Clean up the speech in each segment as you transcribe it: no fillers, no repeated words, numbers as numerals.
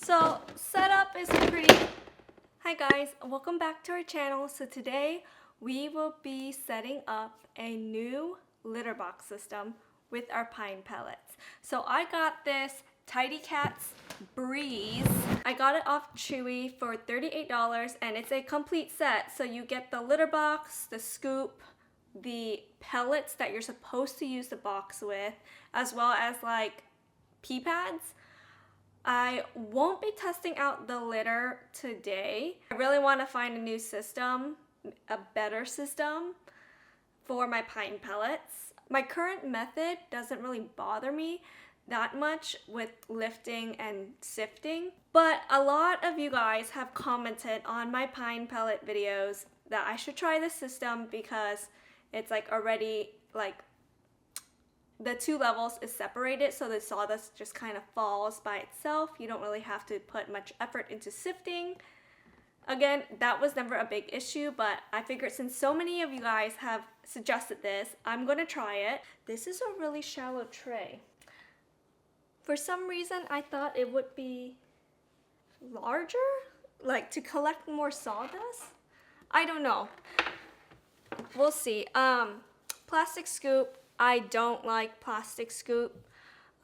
So setup is pretty... Hi guys, welcome back to our channel. So today we will be setting up a new litter box system with our pine pellets. So I got this Tidy Cats Breeze. I got it off Chewy for $38 and it's a complete set. So you get the litter box, the scoop, the pellets that you're supposed to use the box with, as well as like pee pads. I won't be testing out the litter today. I really want to find a new system, a better system for my pine pellets. My current method doesn't really bother me that much with lifting and sifting, but a lot of you guys have commented on my pine pellet videos that I should try this system because it's like already like the two levels is separated, so the sawdust just kind of falls by itself. You don't really have to put much effort into sifting. Again, that was never a big issue, but I figured since so many of you guys have suggested this, I'm gonna try it. This is a really shallow tray. For some reason, I thought it would be larger, like to collect more sawdust. I don't know. We'll see. Plastic scoop. I don't like plastic scoop.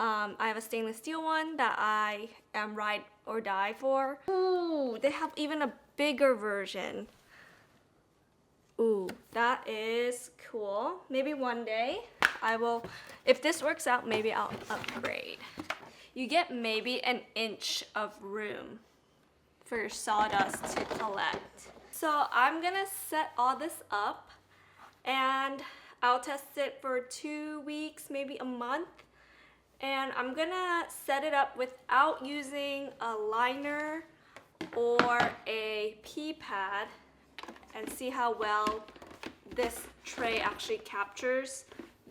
I have a stainless steel one that I am ride or die for. Ooh, they have even a bigger version. Ooh, that is cool. Maybe one day I will, if this works out, maybe I'll upgrade. You get maybe an inch of room for your sawdust to collect. So I'm gonna set all this up and I'll test it for 2 weeks, maybe a month. And I'm gonna set it up without using a liner or a pee pad and see how well this tray actually captures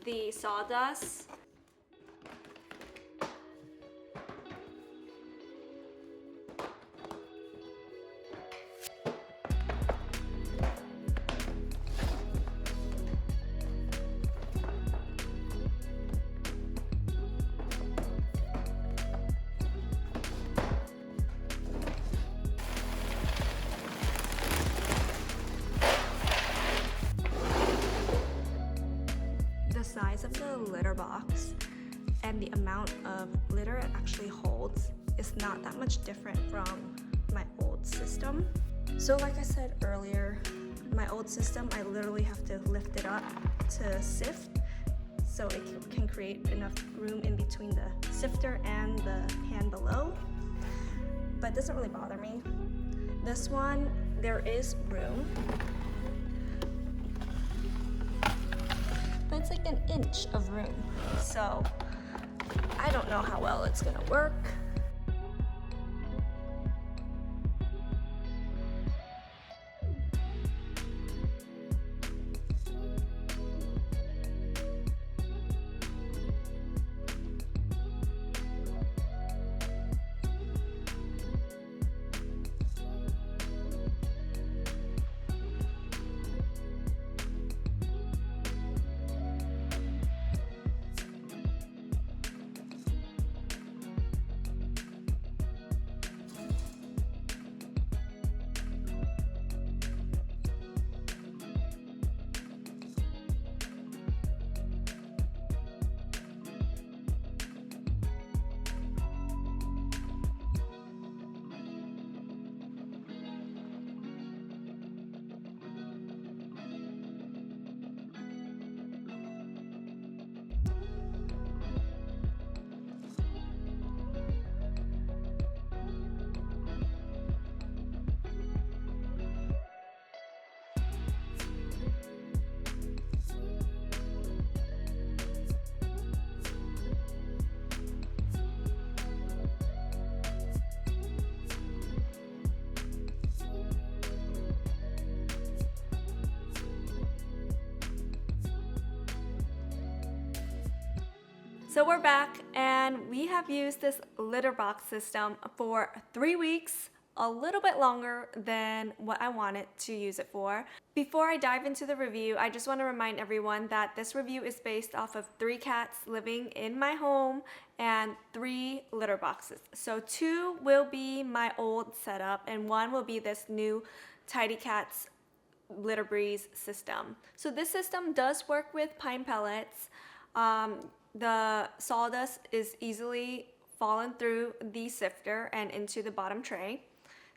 the sawdust. The size of the litter box and the amount of litter it actually holds is not that much different from my old system. So like I said earlier, my old system, I literally have to lift it up to sift so it can create enough room in between the sifter and the pan below. But it doesn't really bother me. This one, there is room. But it's like an inch of room. So I don't know how well it's gonna work. So we're back and we have used this litter box system for 3 weeks, a little bit longer than what I wanted to use it for, Before I dive into the review, I just want to remind everyone that this review is based off of 3 cats living in my home and 3 litter boxes. So 2 will be my old setup and 1 will be this new Tidy Cats Litter Breeze system. So this system does work with pine pellets. The sawdust is easily fallen through the sifter and into the bottom tray.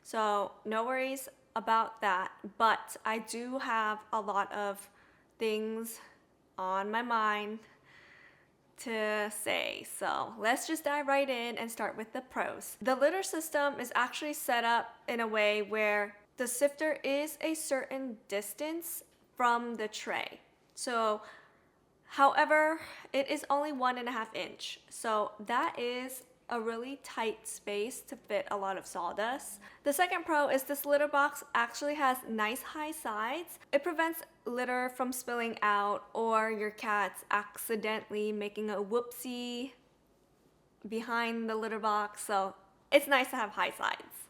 So no worries about that, but I do have a lot of things on my mind to say. So let's just dive right in and start with the pros. The litter system is actually set up in a way where the sifter is a certain distance from the tray. So however, it is only 1.5 inch. So that is a really tight space to fit a lot of sawdust. The second pro is this litter box actually has nice high sides. It prevents litter from spilling out or your cats accidentally making a whoopsie behind the litter box. So it's nice to have high sides.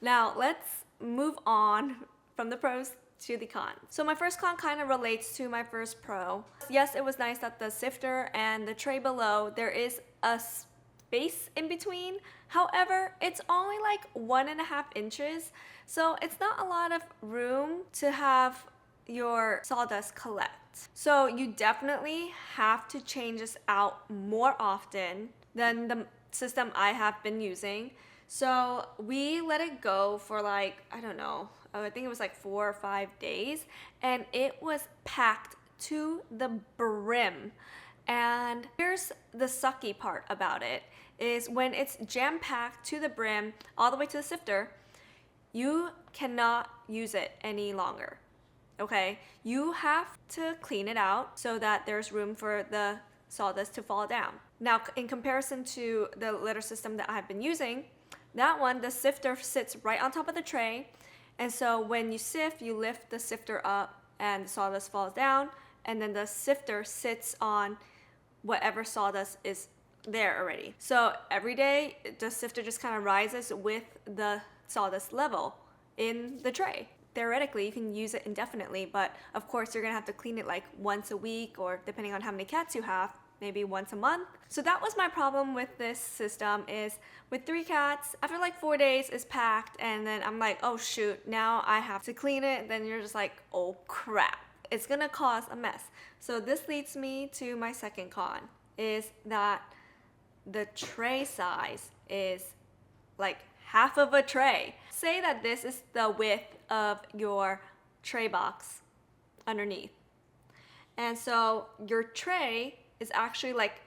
Now let's move on from the pros to the cons. So my first con kind of relates to my first pro. Yes, it was nice that the sifter and the tray below, there is a space in between. However, it's only like 1.5 inches, so it's not a lot of room to have your sawdust collect. So you definitely have to change this out more often than the system I have been using. So we let it go for like, I don't know, I think it was like 4 or 5 days, and it was packed to the brim. And here's the sucky part about it, is when it's jam-packed to the brim all the way to the sifter, you cannot use it any longer, okay? You have to clean it out so that there's room for the sawdust to fall down. Now, in comparison to the litter system that I've been using, that one, the sifter sits right on top of the tray, and so when you sift, you lift the sifter up and the sawdust falls down, and then the sifter sits on whatever sawdust is there already. So every day, the sifter just kind of rises with the sawdust level in the tray. Theoretically, you can use it indefinitely, but of course you're gonna have to clean it like once a week, or depending on how many cats you have, maybe once a month. So that was my problem with this system, is with 3 cats, after like 4 days it's packed, and then I'm like, oh shoot, now I have to clean it. Then you're just like, oh crap, it's gonna cause a mess. So this leads me to my second con, is that the tray size is like half of a tray. Say that this is the width of your tray box underneath. And so your tray is actually like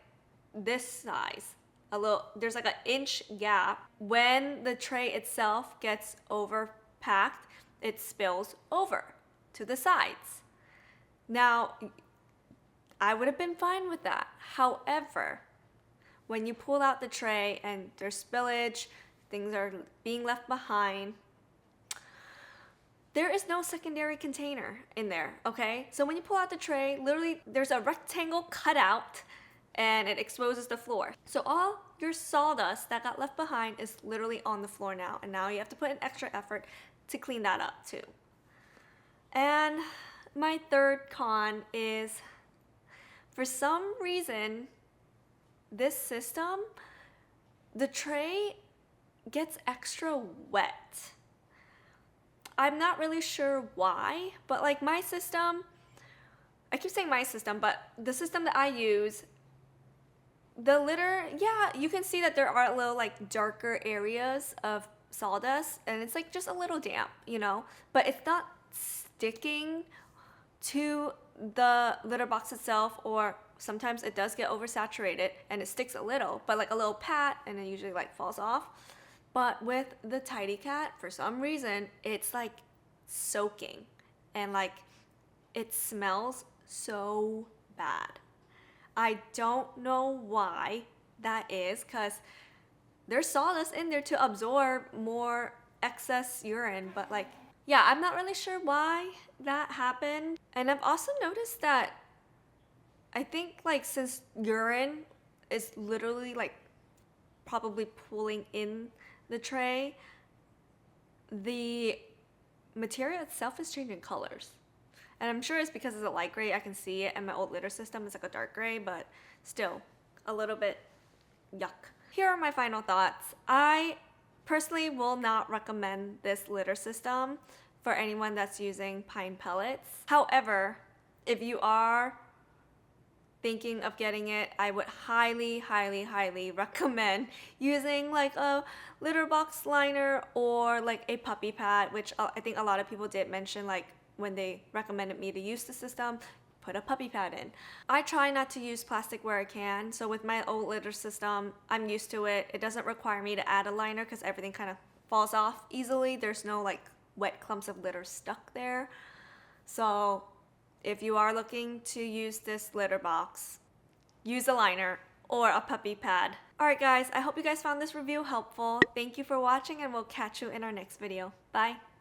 this size. There's like an inch gap. When the tray itself gets overpacked, it spills over to the sides. Now, I would have been fine with that. However, when you pull out the tray and there's spillage, things are being left behind, there is no secondary container in there, okay? So when you pull out the tray, literally there's a rectangle cut out and it exposes the floor. So all your sawdust that got left behind is literally on the floor now, and now you have to put an extra effort to clean that up too. And my third con is, for some reason, this system, the tray gets extra wet. I'm not really sure why, but like my system, I keep saying my system, but the system that I use, the litter, yeah, you can see that there are little like darker areas of sawdust, and it's like just a little damp, you know, but it's not sticking to the litter box itself, or sometimes it does get oversaturated and it sticks a little, but like a little pat, and it usually like falls off. But with the Tidy Cat, for some reason, it's like soaking, and like it smells so bad. I don't know why that is, because there's sawdust in there to absorb more excess urine, but like, yeah, I'm not really sure why that happened. And I've also noticed that I think like since urine is literally like probably pulling in the tray, the material itself is changing colors. And I'm sure it's because it's a light gray. I can see it, and my old litter system is like a dark gray, but still a little bit yuck. Here are my final thoughts. I personally will not recommend this litter system for anyone that's using pine pellets. However, if you are thinking of getting it, I would highly recommend using like a litter box liner or like a puppy pad, which I think a lot of people did mention, like when they recommended me to use the system, put a puppy pad in. I try not to use plastic where I can, so with my old litter system, I'm used to it. It doesn't require me to add a liner because everything kind of falls off easily. There's no like wet clumps of litter stuck there. So if you are looking to use this litter box, use a liner or a puppy pad. Alright guys, I hope you guys found this review helpful. Thank you for watching, and we'll catch you in our next video. Bye!